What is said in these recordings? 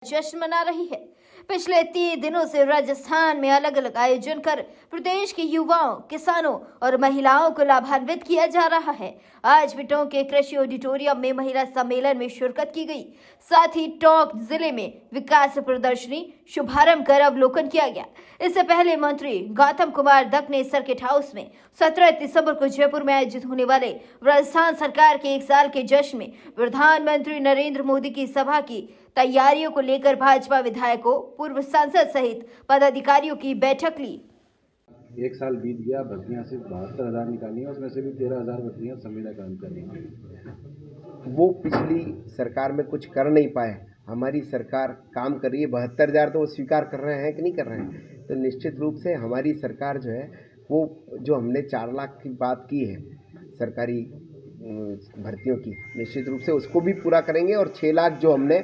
जश्न मना रही है। पिछले 3 दिनों से राजस्थान में अलग अलग आयोजन कर प्रदेश के युवाओं, किसानों और महिलाओं को लाभान्वित किया जा रहा है। आज भी टोंक के कृषि ऑडिटोरियम में महिला सम्मेलन में शिरकत की गई। साथ ही टोंक जिले में विकास प्रदर्शनी शुभारंभ कर अवलोकन किया गया। इससे पहले मंत्री गौतम कुमार दत्त ने सर्किट हाउस में 17 दिसंबर को जयपुर में आयोजित होने वाले राजस्थान सरकार के 1 साल के जश्न में प्रधानमंत्री नरेंद्र मोदी की सभा की तैयारियों को लेकर भाजपा विधायकों, पूर्व सांसद सहित पदाधिकारियों की बैठक ली। 1 साल बीत गया, भर्तियाँ सिर्फ 72,000 निकाली हैं, उसमें से भी 13,000 भर्तियाँ संविदा काम कर रही हैं। वो पिछली सरकार में कुछ कर नहीं पाए, हमारी सरकार काम कर रही है। 72,000 तो वो स्वीकार कर रहे हैं कि नहीं कर रहे हैं, तो निश्चित रूप से हमारी सरकार जो है वो जो हमने 4 लाख की बात की है सरकारी भर्तियों की, निश्चित रूप से उसको भी पूरा करेंगे। और 6 लाख जो हमने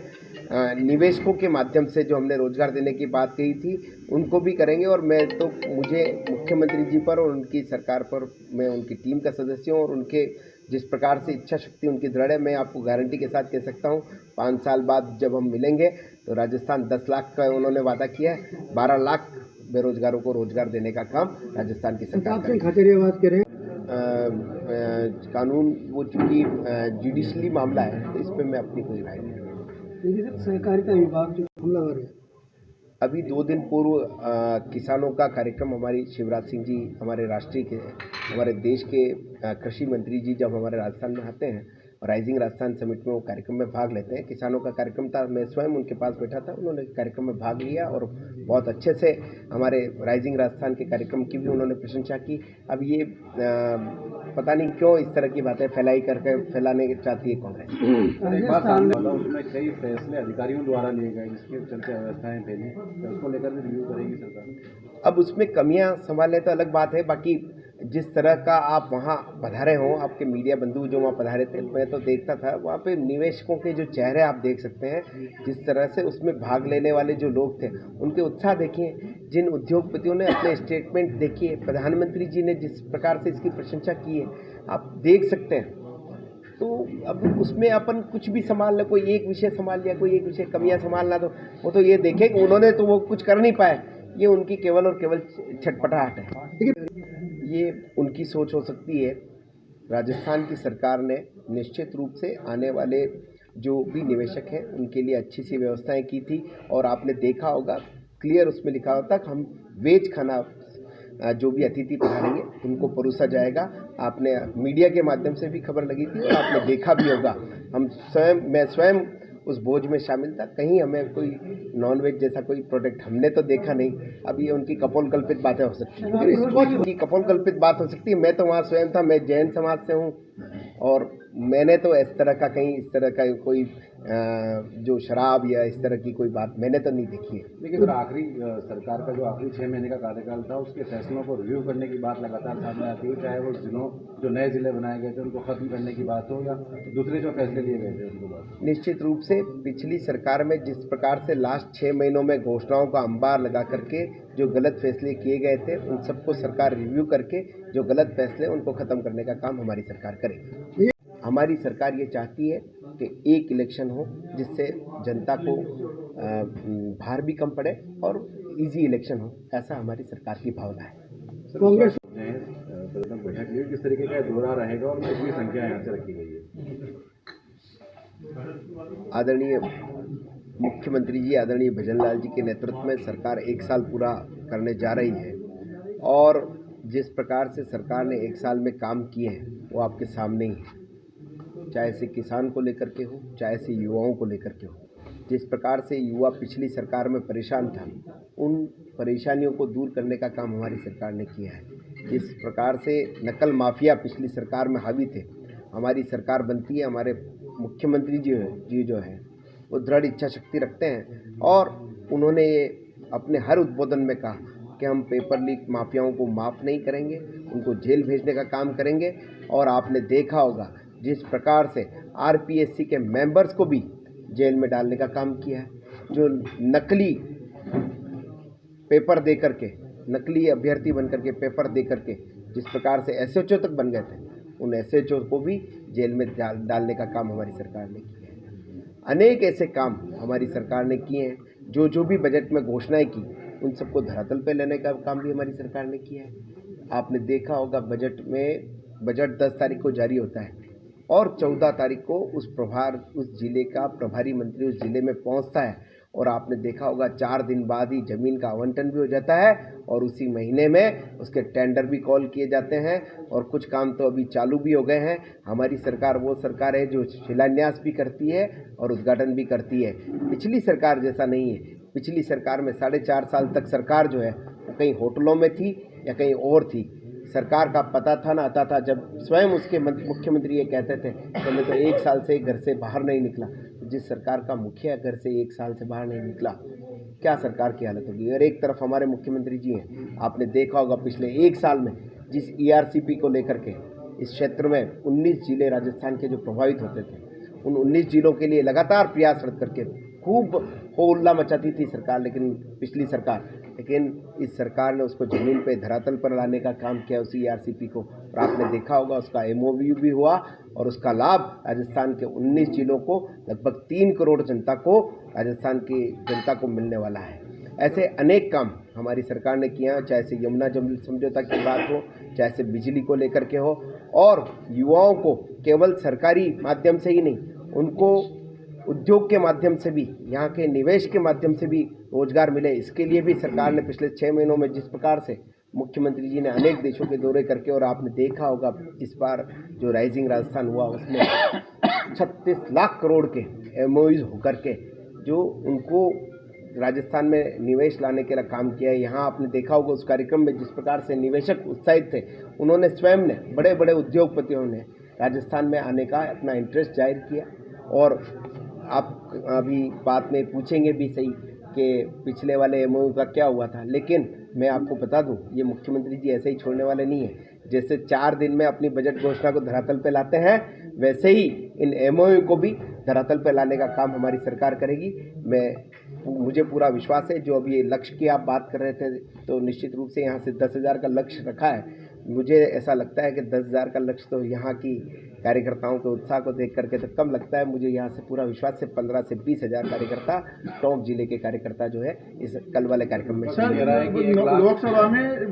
निवेशकों के माध्यम से जो हमने रोजगार देने की बात कही थी उनको भी करेंगे। और मुझे मुख्यमंत्री जी पर और उनकी सरकार पर, मैं उनकी टीम का सदस्य हूँ और उनके जिस प्रकार से इच्छा शक्ति उनकी दृढ़ है, मैं आपको गारंटी के साथ कह सकता हूँ 5 साल बाद जब हम मिलेंगे तो राजस्थान 10 लाख का उन्होंने वादा किया है, 12 लाख बेरोजगारों को रोजगार देने का काम राजस्थान की सरकार करेगी। कानून वो चूँकि जुडिशली मामला है तो इस पर मैं अपनी कोई राय नहीं दूँगा। सहकारिता विभाग जो हमलावर है, अभी 2 दिन पूर्व किसानों का कार्यक्रम हमारी शिवराज सिंह जी, हमारे हमारे देश के कृषि मंत्री जी जब हमारे राजस्थान में आते हैं और राइजिंग राजस्थान समिट में वो कार्यक्रम में भाग लेते हैं। किसानों का कार्यक्रम था, मैं स्वयं उनके पास बैठा था, उन्होंने कार्यक्रम में भाग लिया और बहुत अच्छे से हमारे राइजिंग राजस्थान के कार्यक्रम की भी उन्होंने प्रशंसा की। अब ये पता नहीं क्यों इस तरह की बातें फैलाने चाहती है कांग्रेस। एक बात सामने वाला, उसमें कई फैसले अधिकारियों द्वारा लिए गए जिसके चलते अव्यवस्थाएं फैली, तो उसको लेकर भी रिव्यू करेगी सरकार। अब उसमें कमियां संभालने तो अलग बात है, बाकी जिस तरह का आप वहाँ पधारे हों, आपके मीडिया बंधु जो वहाँ पधारे थे, मैं तो देखता था वहाँ पे निवेशकों के जो चेहरे आप देख सकते हैं, जिस तरह से उसमें भाग लेने वाले जो लोग थे उनके उत्साह देखिए, जिन उद्योगपतियों ने अपने स्टेटमेंट देखिए, प्रधानमंत्री जी ने जिस प्रकार से इसकी प्रशंसा की है आप देख सकते हैं। तो अब उसमें अपन कुछ भी संभाल लें, कोई एक विषय संभाल लिया, कोई एक विषय कमियाँ संभालना, तो वो तो ये देखें कि उन्होंने तो वो कुछ कर नहीं पाए, ये उनकी केवल और केवल छटपटाहट है। ये उनकी सोच हो सकती है। राजस्थान की सरकार ने निश्चित रूप से आने वाले जो भी निवेशक हैं उनके लिए अच्छी सी व्यवस्थाएं की थी और आपने देखा होगा क्लियर उसमें लिखा होता कि हम वेज खाना जो भी अतिथि पधारेंगे उनको परोसा जाएगा। आपने मीडिया के माध्यम से भी खबर लगी थी और आपने देखा भी होगा। मैं स्वयं उस भोज में शामिल था, कहीं हमें कोई नॉनवेज जैसा कोई प्रोडक्ट हमने तो देखा नहीं। अब ये उनकी कपोलकल्पित बातें हो सकती हैं, उनकी कपोलकल्पित बात हो सकती है। मैं तो वहाँ स्वयं था, मैं जैन समाज से हूँ और मैंने तो इस तरह का कोई जो शराब या इस तरह की कोई बात मैंने तो नहीं देखी है। लेकिन सर, आखिरी सरकार का जो आखिरी 6 महीने का कार्यकाल था उसके फैसलों को रिव्यू करने की बात लगातार सामने आती है, चाहे वो जिलों जो नए जिले बनाए गए थे उनको खत्म करने की बात हो या दूसरे जो फैसले लिए गए थे उनको बात। निश्चित रूप से पिछली सरकार में जिस प्रकार से लास्ट 6 महीनों में घोषणाओं का अंबार लगा करके जो गलत फैसले किए गए थे उन सबको सरकार रिव्यू करके जो गलत फैसले उनको ख़त्म करने का काम हमारी सरकार करेगी। हमारी सरकार ये चाहती है कि एक इलेक्शन हो जिससे जनता को भार भी कम पड़े और इजी इलेक्शन हो, ऐसा हमारी सरकार की भावना है। कांग्रेस ने बैठक ली, किस तरीके का दौरा रहेगा और कितनी संख्या यहाँ से रखी गई है? आदरणीय मुख्यमंत्री जी, आदरणीय भजनलाल जी के नेतृत्व में सरकार 1 साल पूरा करने जा रही है और जिस प्रकार से सरकार ने 1 साल में काम किए हैं वो आपके सामने ही है, चाहे से किसान को लेकर के हो, चाहे से युवाओं को लेकर के हो। जिस प्रकार से युवा पिछली सरकार में परेशान था, उन परेशानियों को दूर करने का काम हमारी सरकार ने किया है। जिस प्रकार से नकल माफिया पिछली सरकार में हावी थे, हमारी सरकार बनती है, हमारे मुख्यमंत्री जी जो है वो दृढ़ इच्छा शक्ति रखते हैं और उन्होंने ये अपने हर उद्बोधन में कहा कि हम पेपर लीक माफियाओं को माफ़ नहीं करेंगे, उनको जेल भेजने का काम करेंगे। और आपने देखा होगा जिस प्रकार से आरपीएससी के मेंबर्स को भी जेल में डालने का काम किया है, जो नकली पेपर दे करके, नकली अभ्यर्थी बन करके पेपर दे करके जिस प्रकार से एसएचओ तक बन गए थे, उन एसएचओ को भी जेल में डालने का काम हमारी सरकार ने किया है। अनेक ऐसे काम हमारी सरकार ने किए हैं, जो भी बजट में घोषणाएं की उन सबको धरातल पे लेने का काम भी हमारी सरकार ने किया है। आपने देखा होगा बजट 10 तारीख को जारी होता है और 14 तारीख को उस जिले का प्रभारी मंत्री उस जिले में पहुंचता है और आपने देखा होगा 4 दिन बाद ही जमीन का आवंटन भी हो जाता है और उसी महीने में उसके टेंडर भी कॉल किए जाते हैं और कुछ काम तो अभी चालू भी हो गए हैं। हमारी सरकार वो सरकार है जो शिलान्यास भी करती है और उद्घाटन भी करती है। पिछली सरकार जैसा नहीं है। पिछली सरकार में 4.5 साल तक सरकार जो है वो कहीं होटलों में थी या कहीं और थी। सरकार का पता था ना आता था। जब स्वयं उसके मुख्यमंत्री ये कहते थे कि मैं तो 1 साल से घर से बाहर नहीं निकला, तो जिस सरकार का मुखिया घर से 1 साल से बाहर नहीं निकला, क्या सरकार की हालत होगी। और एक तरफ हमारे मुख्यमंत्री जी हैं, आपने देखा होगा पिछले 1 साल में जिस ERCP को लेकर के इस क्षेत्र में 19 जिले राजस्थान के जो प्रभावित होते थे, उन 19 जिलों के लिए लगातार प्रयासरत करके खूब हो हल्ला मचाती थी सरकार, लेकिन पिछली सरकार, लेकिन इस सरकार ने उसको ज़मीन पे धरातल पर लाने का काम किया उसी ERCP को। और आपने देखा होगा उसका MOU भी हुआ और उसका लाभ राजस्थान के 19 जिलों को लगभग 3 करोड़ जनता को राजस्थान की जनता को मिलने वाला है। ऐसे अनेक काम हमारी सरकार ने किया, चाहे से यमुना जल समझौता की बात हो, चाहे से बिजली को लेकर के हो, और युवाओं को केवल सरकारी माध्यम से ही नहीं, उनको उद्योग के माध्यम से भी, यहाँ के निवेश के माध्यम से भी रोजगार मिले, इसके लिए भी सरकार ने पिछले 6 महीनों में जिस प्रकार से मुख्यमंत्री जी ने अनेक देशों के दौरे करके, और आपने देखा होगा इस बार जो राइजिंग राजस्थान हुआ उसमें 36 लाख करोड़ के MOUs होकर के जो उनको राजस्थान में निवेश लाने के लिए काम किया है। यहाँ आपने देखा होगा उस कार्यक्रम में जिस प्रकार से निवेशक उत्साहित थे, उन्होंने स्वयं ने, बड़े बड़े उद्योगपतियों ने राजस्थान में आने का अपना इंटरेस्ट जाहिर किया। और आप अभी बात में पूछेंगे भी सही कि पिछले वाले MOU का क्या हुआ था, लेकिन मैं आपको बता दूं, ये मुख्यमंत्री जी ऐसे ही छोड़ने वाले नहीं हैं। जैसे 4 दिन में अपनी बजट घोषणा को धरातल पे लाते हैं, वैसे ही इन MOU को भी धरातल पे लाने का काम हमारी सरकार करेगी। मुझे पूरा विश्वास है। जो अभी ये लक्ष्य की आप बात कर रहे थे, तो निश्चित रूप से यहाँ से 10,000 का लक्ष्य रखा है। मुझे ऐसा लगता है कि 10,000 का लक्ष्य तो यहाँ की कार्यकर्ताओं के उत्साह को देख करके तो कम लगता है। मुझे यहाँ से पूरा विश्वास है 15 से 20,000 कार्यकर्ता, टोंक जिले के कार्यकर्ता जो है इस कल वाले कार्यक्रम में लोकसभा में